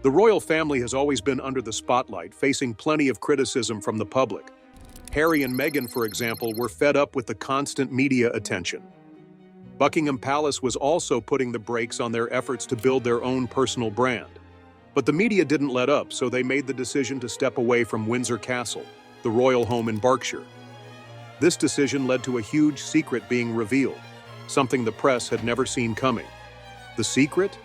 The royal family has always been under the spotlight, facing plenty of criticism from the public. Harry and Meghan, for example, were fed up with the constant media attention. Buckingham Palace was also putting the brakes on their efforts to build their own personal brand. But the media didn't let up, so they made the decision to step away from Windsor Castle, the royal home in Berkshire. This decision led to a huge secret being revealed, something the press had never seen coming. The secret?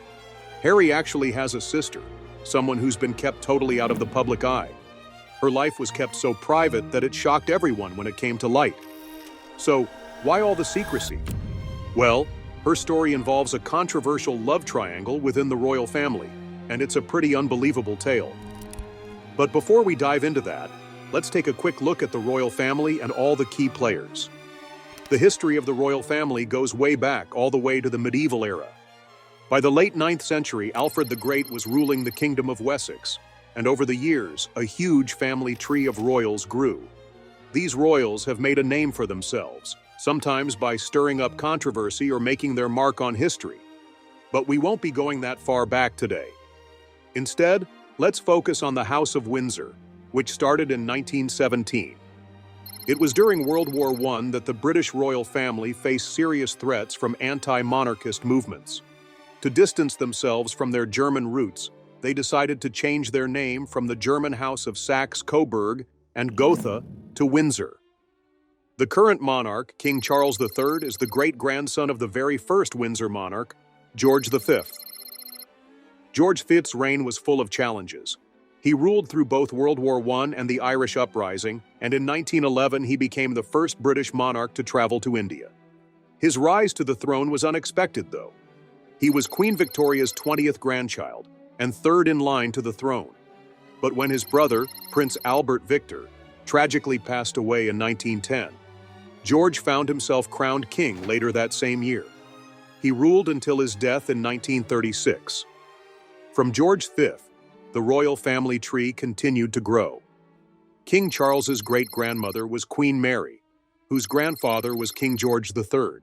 Harry actually has a sister, someone who's been kept totally out of the public eye. Her life was kept so private that it shocked everyone when it came to light. So, why all the secrecy? Well, her story involves a controversial love triangle within the royal family, and it's a pretty unbelievable tale. But before we dive into that, let's take a quick look at the royal family and all the key players. The history of the royal family goes way back, all the way to the medieval era. By the late 9th century, Alfred the Great was ruling the Kingdom of Wessex, and over the years, a huge family tree of royals grew. These royals have made a name for themselves, sometimes by stirring up controversy or making their mark on history. But we won't be going that far back today. Instead, let's focus on the House of Windsor, which started in 1917. It was during World War I that the British royal family faced serious threats from anti-monarchist movements. To distance themselves from their German roots, they decided to change their name from the German House of Saxe-Coburg and Gotha to Windsor. The current monarch, King Charles III, is the great-grandson of the very first Windsor monarch, George V. George V's reign was full of challenges. He ruled through both World War I and the Irish Uprising, and in 1911 he became the first British monarch to travel to India. His rise to the throne was unexpected, though. He was Queen Victoria's 20th grandchild, and third in line to the throne. But when his brother, Prince Albert Victor, tragically passed away in 1910, George found himself crowned king later that same year. He ruled until his death in 1936. From George V, the royal family tree continued to grow. King Charles's great-grandmother was Queen Mary, whose grandfather was King George III.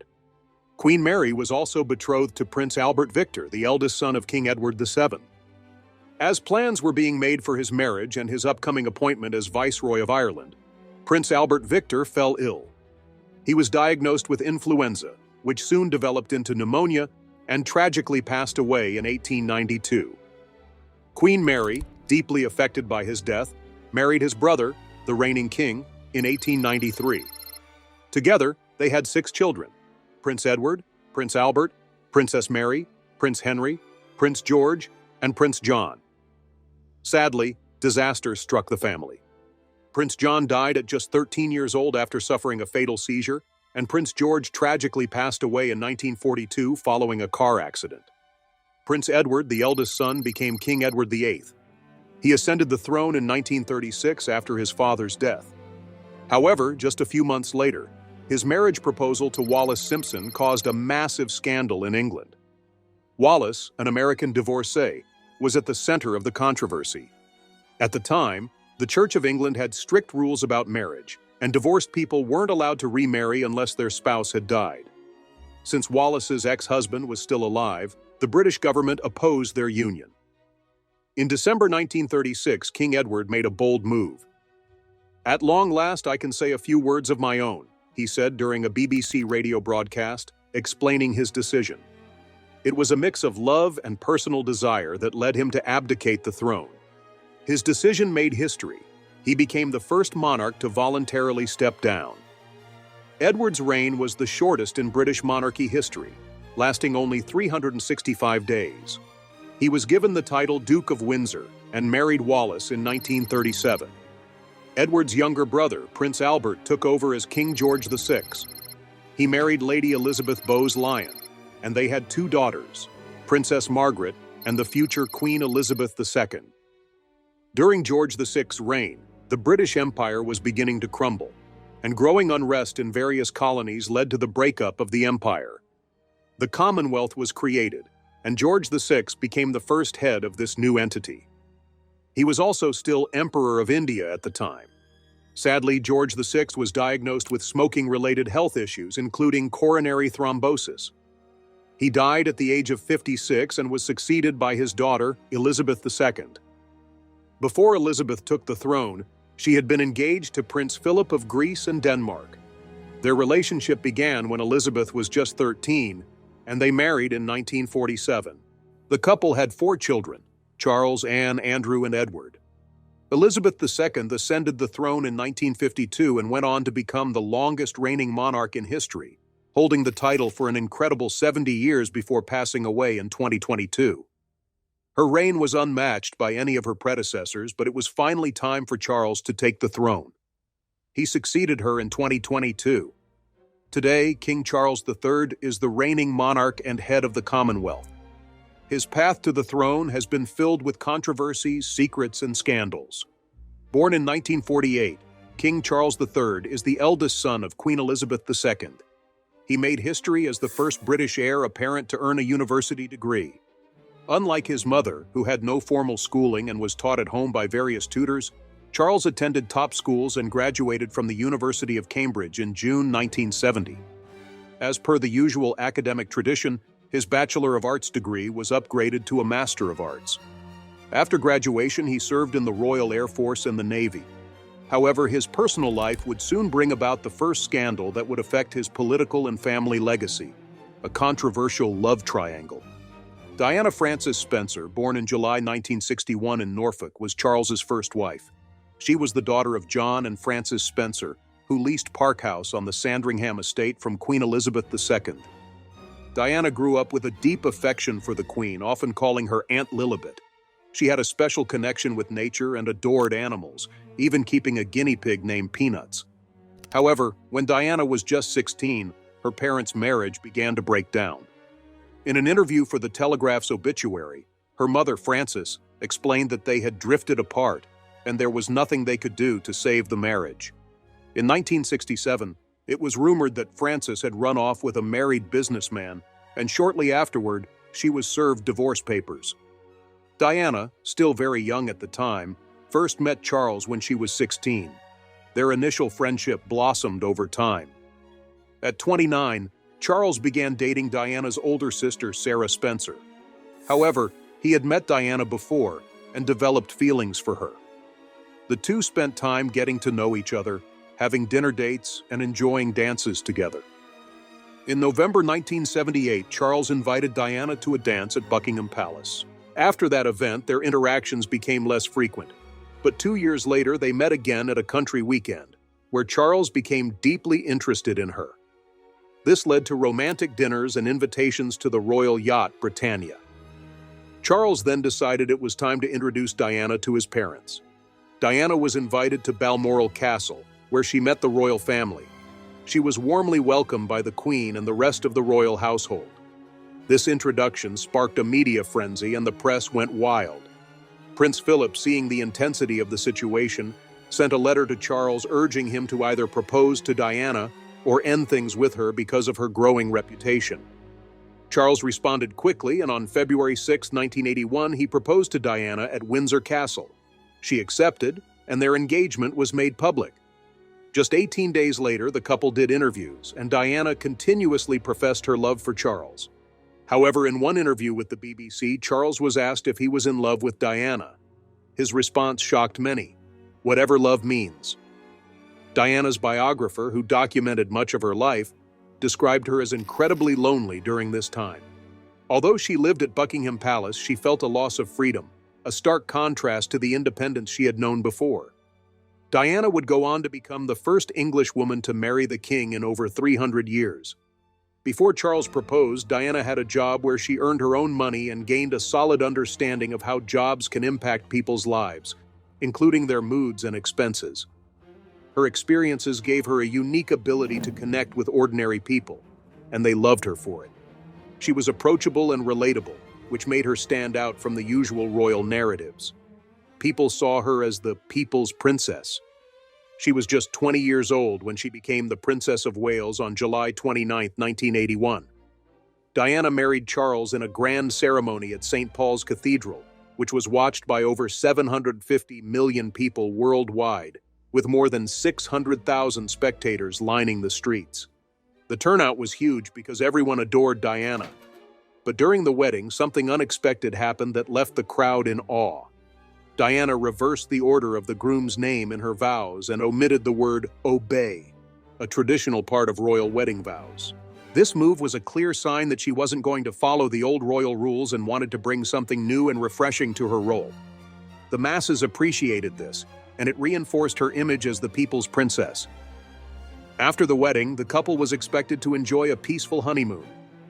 Queen Mary was also betrothed to Prince Albert Victor, the eldest son of King Edward VII. As plans were being made for his marriage and his upcoming appointment as Viceroy of Ireland, Prince Albert Victor fell ill. He was diagnosed with influenza, which soon developed into pneumonia and tragically passed away in 1892. Queen Mary, deeply affected by his death, married his brother, the reigning king, in 1893. Together, they had 6 children: Prince Edward, Prince Albert, Princess Mary, Prince Henry, Prince George, and Prince John. Sadly, disaster struck the family. Prince John died at just 13 years old after suffering a fatal seizure, and Prince George tragically passed away in 1942 following a car accident. Prince Edward, the eldest son, became King Edward VIII. He ascended the throne in 1936 after his father's death. However, just a few months later, his marriage proposal to Wallis Simpson caused a massive scandal in England. Wallis, an American divorcee, was at the center of the controversy. At the time, the Church of England had strict rules about marriage, and divorced people weren't allowed to remarry unless their spouse had died. Since Wallis's ex-husband was still alive, the British government opposed their union. In December 1936, King Edward made a bold move. "At long last, I can say a few words of my own," he said during a BBC radio broadcast, explaining his decision. It was a mix of love and personal desire that led him to abdicate the throne. His decision made history. He became the first monarch to voluntarily step down. Edward's reign was the shortest in British monarchy history, lasting only 365 days. He was given the title Duke of Windsor and married Wallis in 1937. Edward's younger brother, Prince Albert, took over as King George VI. He married Lady Elizabeth Bowes-Lyon, and they had 2 daughters, Princess Margaret and the future Queen Elizabeth II. During George VI's reign, the British Empire was beginning to crumble, and growing unrest in various colonies led to the breakup of the empire. The Commonwealth was created, and George VI became the first head of this new entity. He was also still Emperor of India at the time. Sadly, George VI was diagnosed with smoking-related health issues, including coronary thrombosis. He died at the age of 56 and was succeeded by his daughter, Elizabeth II. Before Elizabeth took the throne, she had been engaged to Prince Philip of Greece and Denmark. Their relationship began when Elizabeth was just 13, and they married in 1947. The couple had 4 children: Charles, Anne, Andrew, and Edward. Elizabeth II ascended the throne in 1952 and went on to become the longest reigning monarch in history, holding the title for an incredible 70 years before passing away in 2022. Her reign was unmatched by any of her predecessors, but it was finally time for Charles to take the throne. He succeeded her in 2022. Today, King Charles III is the reigning monarch and head of the Commonwealth. His path to the throne has been filled with controversies, secrets, and scandals. Born in 1948, King Charles III is the eldest son of Queen Elizabeth II. He made history as the first British heir apparent to earn a university degree. Unlike his mother, who had no formal schooling and was taught at home by various tutors, Charles attended top schools and graduated from the University of Cambridge in June 1970. As per the usual academic tradition, his Bachelor of Arts degree was upgraded to a Master of Arts. After graduation, he served in the Royal Air Force and the Navy. However, his personal life would soon bring about the first scandal that would affect his political and family legacy: a controversial love triangle. Diana Frances Spencer, born in July 1961 in Norfolk, was Charles's first wife. She was the daughter of John and Frances Spencer, who leased Park House on the Sandringham estate from Queen Elizabeth II. Diana grew up with a deep affection for the Queen, often calling her Aunt Lilibet. She had a special connection with nature and adored animals, even keeping a guinea pig named Peanuts. However, when Diana was just 16, her parents' marriage began to break down. In an interview for the Telegraph's obituary, her mother, Frances, explained that they had drifted apart and there was nothing they could do to save the marriage. In 1967, it was rumored that Frances had run off with a married businessman, and shortly afterward, she was served divorce papers. Diana, still very young at the time, first met Charles when she was 16. Their initial friendship blossomed over time. At 29, Charles began dating Diana's older sister, Sarah Spencer. However, he had met Diana before and developed feelings for her. The two spent time getting to know each other, having dinner dates, and enjoying dances together. In November 1978, Charles invited Diana to a dance at Buckingham Palace. After that event, their interactions became less frequent. But 2 years later, they met again at a country weekend, where Charles became deeply interested in her. This led to romantic dinners and invitations to the royal yacht, Britannia. Charles then decided it was time to introduce Diana to his parents. Diana was invited to Balmoral Castle, where she met the royal family. She was warmly welcomed by the Queen and the rest of the royal household. This introduction sparked a media frenzy and the press went wild. Prince Philip, seeing the intensity of the situation, sent a letter to Charles urging him to either propose to Diana or end things with her because of her growing reputation. Charles responded quickly, and on February 6, 1981, he proposed to Diana at Windsor Castle. She accepted, and their engagement was made public. Just 18 days later, the couple did interviews, and Diana continuously professed her love for Charles. However, in one interview with the BBC, Charles was asked if he was in love with Diana. His response shocked many: "Whatever love means." Diana's biographer, who documented much of her life, described her as incredibly lonely during this time. Although she lived at Buckingham Palace, she felt a loss of freedom, a stark contrast to the independence she had known before. Diana would go on to become the first English woman to marry the king in over 300 years. Before Charles proposed, Diana had a job where she earned her own money and gained a solid understanding of how jobs can impact people's lives, including their moods and expenses. Her experiences gave her a unique ability to connect with ordinary people, and they loved her for it. She was approachable and relatable, which made her stand out from the usual royal narratives. People saw her as the people's princess. She was just 20 years old when she became the Princess of Wales on July 29, 1981. Diana married Charles in a grand ceremony at St. Paul's Cathedral, which was watched by over 750 million people worldwide, with more than 600,000 spectators lining the streets. The turnout was huge because everyone adored Diana, But during the wedding, something unexpected happened that left the crowd in awe. Diana reversed the order of the groom's name in her vows and omitted the word obey, a traditional part of royal wedding vows. This move was a clear sign that she wasn't going to follow the old royal rules and wanted to bring something new and refreshing to her role. The masses appreciated this, and it reinforced her image as the people's princess. After the wedding, the couple was expected to enjoy a peaceful honeymoon,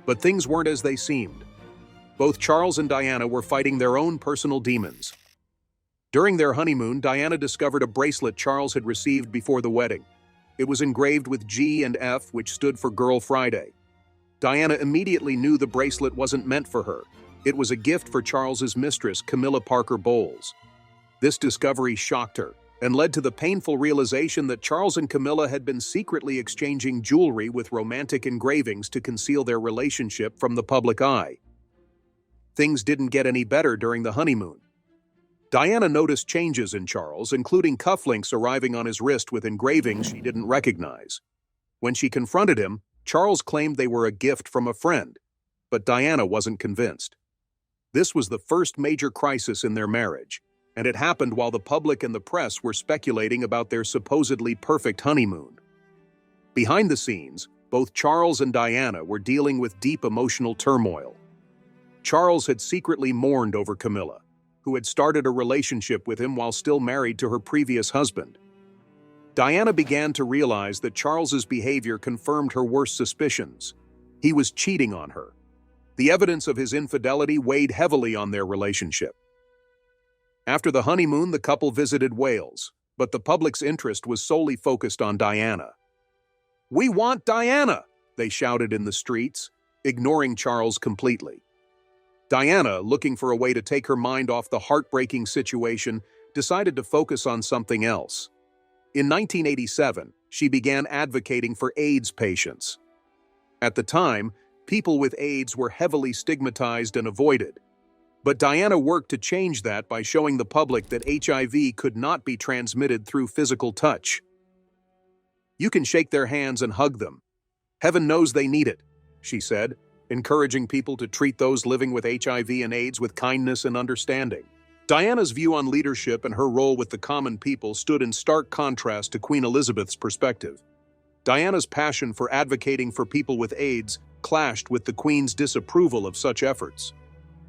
but things weren't as they seemed. Both Charles and Diana were fighting their own personal demons. During their honeymoon, Diana discovered a bracelet Charles had received before the wedding. It was engraved with G and F, which stood for Girl Friday. Diana immediately knew the bracelet wasn't meant for her. It was a gift for Charles's mistress, Camilla Parker Bowles. This discovery shocked her and led to the painful realization that Charles and Camilla had been secretly exchanging jewelry with romantic engravings to conceal their relationship from the public eye. Things didn't get any better during the honeymoon. Diana noticed changes in Charles, including cufflinks arriving on his wrist with engravings she didn't recognize. When she confronted him, Charles claimed they were a gift from a friend, but Diana wasn't convinced. This was the first major crisis in their marriage, and it happened while the public and the press were speculating about their supposedly perfect honeymoon. Behind the scenes, both Charles and Diana were dealing with deep emotional turmoil. Charles had secretly mourned over Camilla, who had started a relationship with him while still married to her previous husband. Diana began to realize that Charles's behavior confirmed her worst suspicions. He was cheating on her. The evidence of his infidelity weighed heavily on their relationship. After the honeymoon, the couple visited Wales, but the public's interest was solely focused on Diana. "We want Diana!" they shouted in the streets, ignoring Charles completely. Diana, looking for a way to take her mind off the heartbreaking situation, decided to focus on something else. In 1987, she began advocating for AIDS patients. At the time, people with AIDS were heavily stigmatized and avoided. But Diana worked to change that by showing the public that HIV could not be transmitted through physical touch. "You can shake their hands and hug them. Heaven knows they need it," she said, encouraging people to treat those living with HIV and AIDS with kindness and understanding. Diana's view on leadership and her role with the common people stood in stark contrast to Queen Elizabeth's perspective. Diana's passion for advocating for people with AIDS clashed with the Queen's disapproval of such efforts.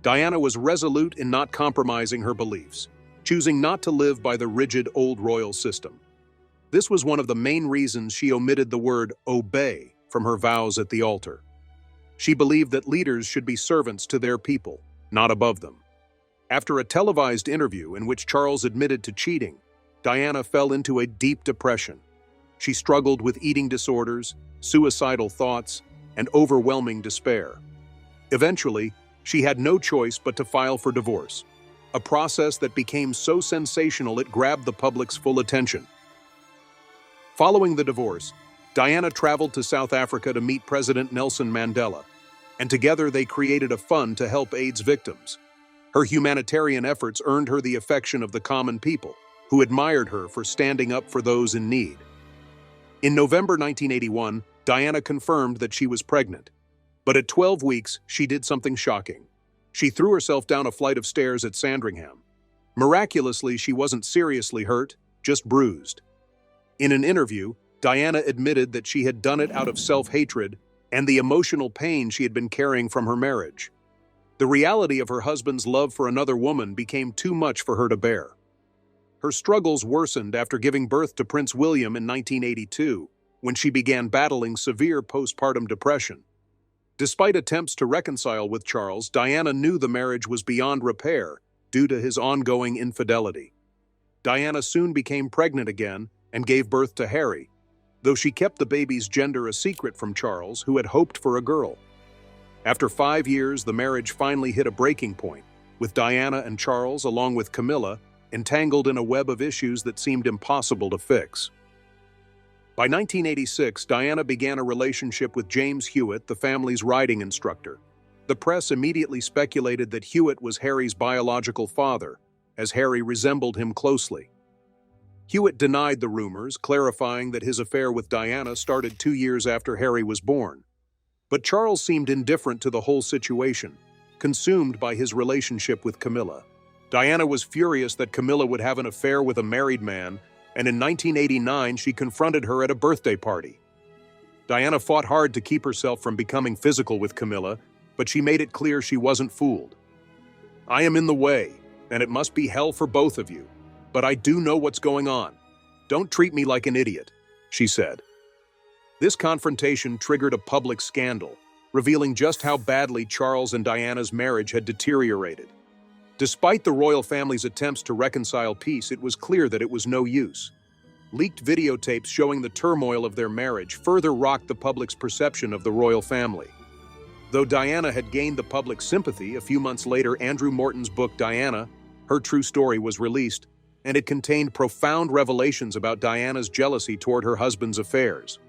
Diana was resolute in not compromising her beliefs, choosing not to live by the rigid old royal system. This was one of the main reasons she omitted the word obey from her vows at the altar. She believed that leaders should be servants to their people, not above them. After a televised interview in which Charles admitted to cheating, Diana fell into a deep depression. She struggled with eating disorders, suicidal thoughts, and overwhelming despair. Eventually, she had no choice but to file for divorce, a process that became so sensational it grabbed the public's full attention. Following the divorce, Diana traveled to South Africa to meet President Nelson Mandela, and together they created a fund to help AIDS victims. Her humanitarian efforts earned her the affection of the common people, who admired her for standing up for those in need. In November 1981, Diana confirmed that she was pregnant. But at 12 weeks, she did something shocking. She threw herself down a flight of stairs at Sandringham. Miraculously, she wasn't seriously hurt, just bruised. In an interview, Diana admitted that she had done it out of self-hatred and the emotional pain she had been carrying from her marriage. The reality of her husband's love for another woman became too much for her to bear. Her struggles worsened after giving birth to Prince William in 1982, when she began battling severe postpartum depression. Despite attempts to reconcile with Charles, Diana knew the marriage was beyond repair due to his ongoing infidelity. Diana soon became pregnant again and gave birth to Harry, though she kept the baby's gender a secret from Charles, who had hoped for a girl. After 5 years, the marriage finally hit a breaking point, with Diana and Charles, along with Camilla, entangled in a web of issues that seemed impossible to fix. By 1986, Diana began a relationship with James Hewitt, the family's riding instructor. The press immediately speculated that Hewitt was Harry's biological father, as Harry resembled him closely. Hewitt denied the rumors, clarifying that his affair with Diana started 2 years after Harry was born. But Charles seemed indifferent to the whole situation, consumed by his relationship with Camilla. Diana was furious that Camilla would have an affair with a married man, and in 1989 she confronted her at a birthday party. Diana fought hard to keep herself from becoming physical with Camilla, but she made it clear she wasn't fooled. "I am in the way, and it must be hell for both of you. But I do know what's going on. Don't treat me like an idiot," she said. This confrontation triggered a public scandal, revealing just how badly Charles and Diana's marriage had deteriorated. Despite the royal family's attempts to reconcile peace, it was clear that it was no use. Leaked videotapes showing the turmoil of their marriage further rocked the public's perception of the royal family. Though Diana had gained the public's sympathy, a few months later, Andrew Morton's book Diana, Her True Story was released, and it contained profound revelations about Diana's jealousy toward her husband's affairs.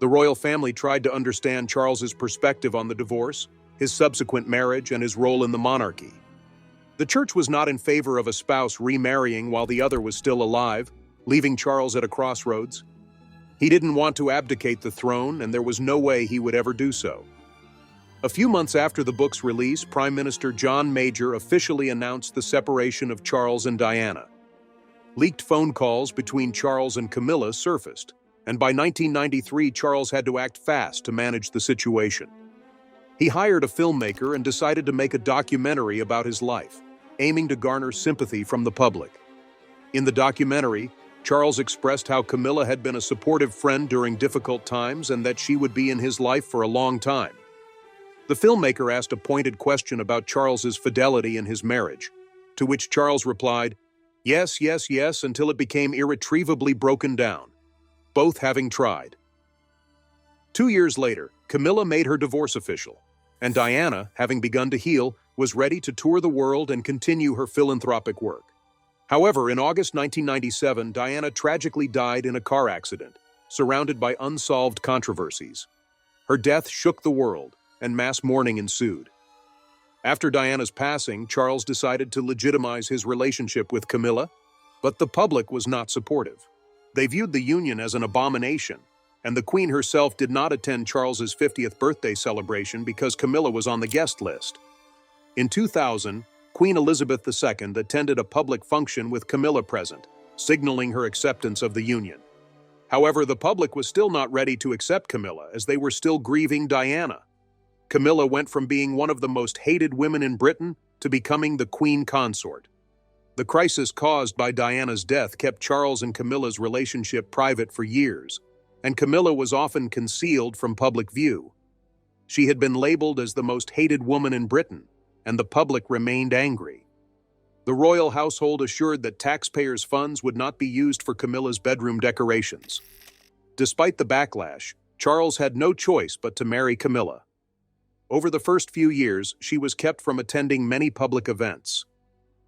The royal family tried to understand Charles's perspective on the divorce, his subsequent marriage, and his role in the monarchy. The church was not in favor of a spouse remarrying while the other was still alive, leaving Charles at a crossroads. He didn't want to abdicate the throne, and there was no way he would ever do so. A few months after the book's release, Prime Minister John Major officially announced the separation of Charles and Diana. Leaked phone calls between Charles and Camilla surfaced, and by 1993 Charles had to act fast to manage the situation. He hired a filmmaker and decided to make a documentary about his life, aiming to garner sympathy from the public. In the documentary, Charles expressed how Camilla had been a supportive friend during difficult times and that she would be in his life for a long time. The filmmaker asked a pointed question about Charles's fidelity in his marriage, to which Charles replied, "Yes, yes, yes," until it became irretrievably broken down, both having tried. 2 years later, Camilla made her divorce official, and Diana, having begun to heal, was ready to tour the world and continue her philanthropic work. However, in August 1997, Diana tragically died in a car accident, surrounded by unsolved controversies. Her death shook the world, and mass mourning ensued. After Diana's passing, Charles decided to legitimize his relationship with Camilla, but the public was not supportive. They viewed the union as an abomination, and the Queen herself did not attend Charles's 50th birthday celebration because Camilla was on the guest list. In 2000, Queen Elizabeth II attended a public function with Camilla present, signaling her acceptance of the union. However, the public was still not ready to accept Camilla, as they were still grieving Diana. Camilla went from being one of the most hated women in Britain to becoming the Queen Consort. The crisis caused by Diana's death kept Charles and Camilla's relationship private for years, and Camilla was often concealed from public view. She had been labeled as the most hated woman in Britain, and the public remained angry. The royal household assured that taxpayers' funds would not be used for Camilla's bedroom decorations. Despite the backlash, Charles had no choice but to marry Camilla. Over the first few years, she was kept from attending many public events.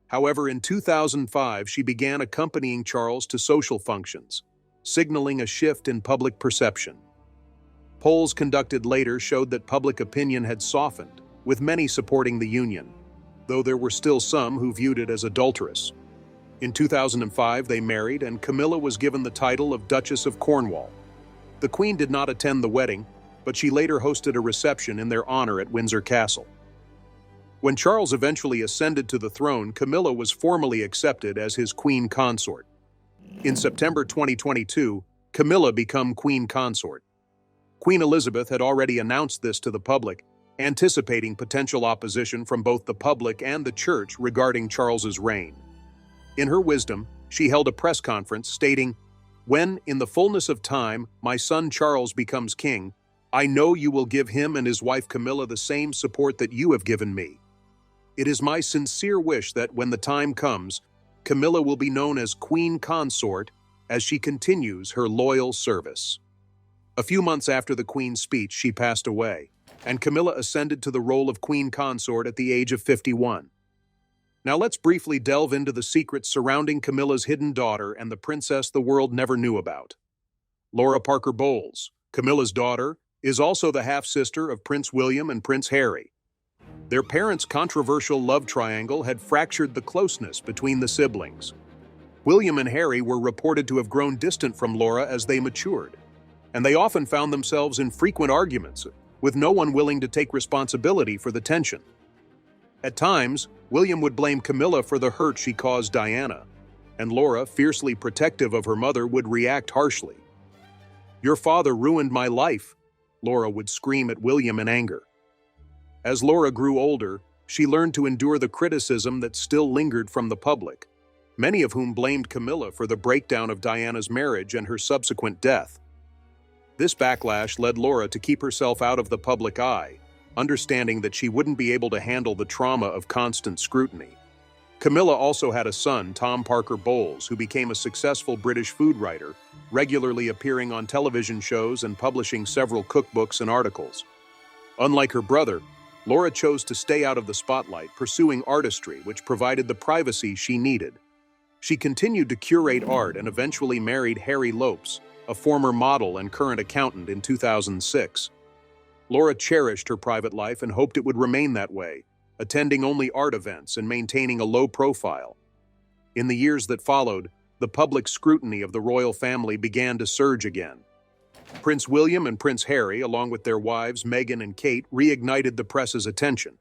However, in 2005, she began accompanying Charles to social functions, signaling a shift in public perception. Polls conducted later showed that public opinion had softened, with many supporting the union, though there were still some who viewed it as adulterous. In 2005, they married, and Camilla was given the title of Duchess of Cornwall. The Queen did not attend the wedding, but she later hosted a reception in their honor at Windsor Castle. When Charles eventually ascended to the throne, Camilla was formally accepted as his Queen Consort. In September 2022, Camilla became Queen Consort. Queen Elizabeth had already announced this to the public, anticipating potential opposition from both the public and the church regarding Charles's reign. In her wisdom, she held a press conference stating, "When, in the fullness of time, my son Charles becomes king, I know you will give him and his wife Camilla the same support that you have given me. It is my sincere wish that when the time comes, Camilla will be known as Queen Consort as she continues her loyal service." A few months after the Queen's speech, she passed away, and Camilla ascended to the role of Queen Consort at the age of 51. Now let's briefly delve into the secrets surrounding Camilla's hidden daughter and the princess the world never knew about. Laura Parker Bowles, Camilla's daughter, is also the half-sister of Prince William and Prince Harry. Their parents' controversial love triangle had fractured the closeness between the siblings. William and Harry were reported to have grown distant from Laura as they matured, and they often found themselves in frequent arguments, with no one willing to take responsibility for the tension. At times, William would blame Camilla for the hurt she caused Diana, and Laura, fiercely protective of her mother, would react harshly. "Your father ruined my life," Laura would scream at William in anger. As Laura grew older, she learned to endure the criticism that still lingered from the public, many of whom blamed Camilla for the breakdown of Diana's marriage and her subsequent death. This backlash led Laura to keep herself out of the public eye, understanding that she wouldn't be able to handle the trauma of constant scrutiny. Camilla also had a son, Tom Parker Bowles, who became a successful British food writer, regularly appearing on television shows and publishing several cookbooks and articles. Unlike her brother, Laura chose to stay out of the spotlight, pursuing artistry, which provided the privacy she needed. She continued to curate art and eventually married Harry Lopes, a former model and current accountant, in 2006. Laura cherished her private life and hoped it would remain that way, attending only art events and maintaining a low profile. In the years that followed, the public scrutiny of the royal family began to surge again. Prince William and Prince Harry, along with their wives Meghan and Kate, reignited the press's attention.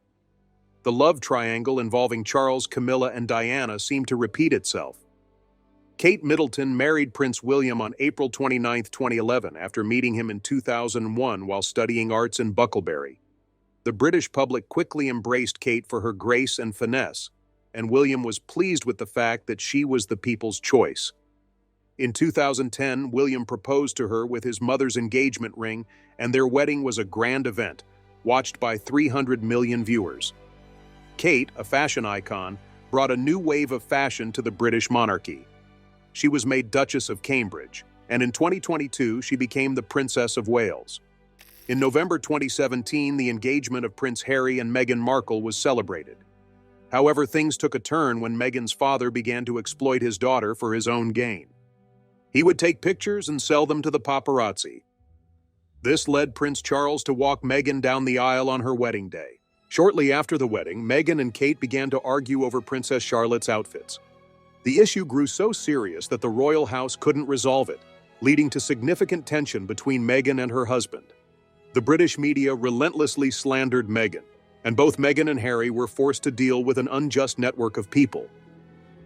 The love triangle involving Charles, Camilla, and Diana seemed to repeat itself. Kate Middleton married Prince William on April 29, 2011, after meeting him in 2001 while studying arts in Bucklebury. The British public quickly embraced Kate for her grace and finesse, and William was pleased with the fact that she was the people's choice. In 2010, William proposed to her with his mother's engagement ring, and their wedding was a grand event, watched by 300 million viewers. Kate, a fashion icon, brought a new wave of fashion to the British monarchy. She was made Duchess of Cambridge, and in 2022 she became the Princess of Wales. In November 2017, the engagement of Prince Harry and Meghan Markle was celebrated. However, things took a turn when Meghan's father began to exploit his daughter for his own gain. He would take pictures and sell them to the paparazzi. This led Prince Charles to walk Meghan down the aisle on her wedding day. Shortly after the wedding, Meghan and Kate began to argue over Princess Charlotte's outfits. The issue grew so serious that the royal house couldn't resolve it, leading to significant tension between Meghan and her husband. The British media relentlessly slandered Meghan, and both Meghan and Harry were forced to deal with an unjust network of people.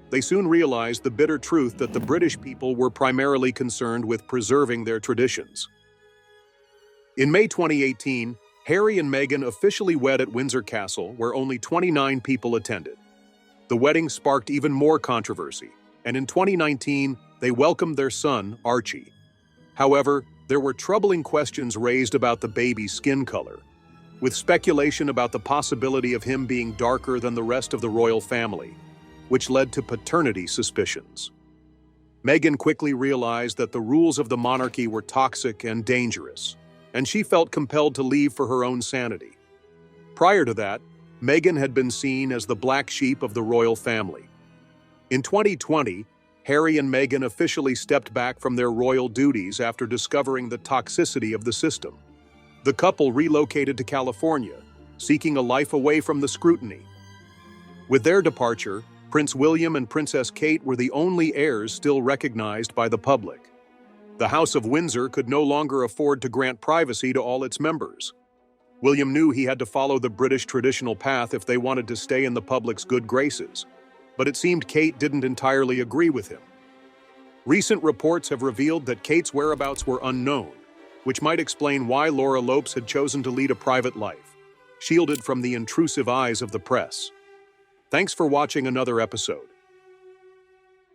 They soon realized the bitter truth that the British people were primarily concerned with preserving their traditions. In May 2018, Harry and Meghan officially wed at Windsor Castle, where only 29 people attended. The wedding sparked even more controversy, and in 2019, they welcomed their son, Archie. However, there were troubling questions raised about the baby's skin color, with speculation about the possibility of him being darker than the rest of the royal family, which led to paternity suspicions. Meghan quickly realized that the rules of the monarchy were toxic and dangerous, and she felt compelled to leave for her own sanity. Prior to that, Meghan had been seen as the black sheep of the royal family. In 2020, Harry and Meghan officially stepped back from their royal duties after discovering the toxicity of the system. The couple relocated to California, seeking a life away from the scrutiny. With their departure, Prince William and Princess Kate were the only heirs still recognized by the public. The House of Windsor could no longer afford to grant privacy to all its members. William knew he had to follow the British traditional path if they wanted to stay in the public's good graces, but it seemed Kate didn't entirely agree with him. Recent reports have revealed that Kate's whereabouts were unknown, which might explain why Laura Lopes had chosen to lead a private life, shielded from the intrusive eyes of the press. Thanks for watching another episode.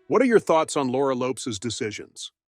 What are your thoughts on Laura Lopes' decisions?